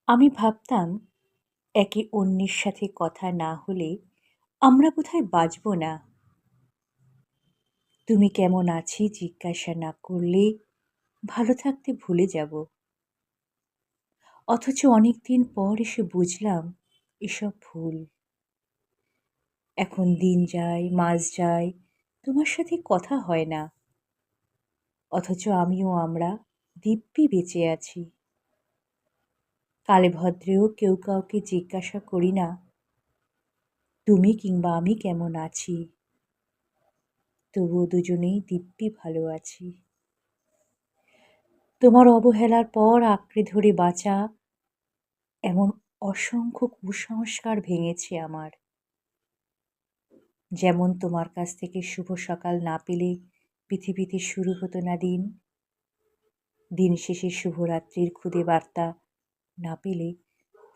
আমি ভাবতাম একে অন্যের সাথে কথা না হলে আমরা বোধহয় বাঁচব না। তুমি কেমন আছি জিজ্ঞাসা না করলে ভালো থাকতে ভুলে যাব। অথচ অনেকদিন পর এসে বুঝলাম এসব ভুল। এখন দিন যায়, মাস যায়, তোমার সাথে কথা হয় না। অথচ আমিও আমরা দিব্যি বেঁচে আছি। কালে ভদ্রেও কেউ কাউকে জিজ্ঞাসা করি না তুমি কিংবা আমি কেমন আছি। তবুও দুজনেই দিব্যি ভালো আছি। তোমার অবহেলার পর আঁকড়ে ধরে বাঁচা এমন অসংখ্য কুসংস্কার ভেঙেছে আমার। যেমন তোমার কাছ থেকে শুভ সকাল না পেলে পৃথিবীতে শুরু হতো না দিন। দিন শেষে শুভরাত্রির খুদে বার্তা না পেলে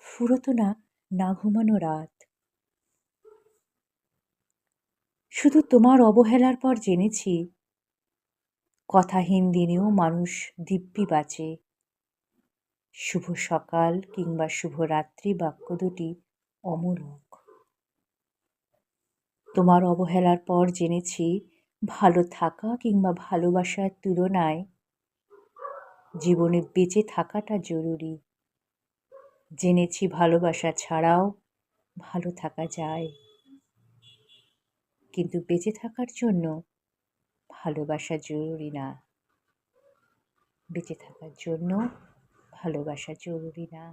ফুরোতো না না ঘুমানো রাত। শুধু তোমার অবহেলার পর জেনেছি কথাহীন দিনেও মানুষ দিব্যি বাঁচে। শুভ সকাল কিংবা শুভরাত্রি বাক্য দুটি অমূলক। তোমার অবহেলার পর জেনেছি ভালো থাকা কিংবা ভালোবাসার তুলনায় জীবনে বেঁচে থাকাটা জরুরি। জেনেছি ভালোবাসা ছাড়াও ভালো থাকা যায়, কিন্তু বেঁচে থাকার জন্য ভালোবাসা জরুরি না। বেঁচে থাকার জন্য ভালোবাসা জরুরি না।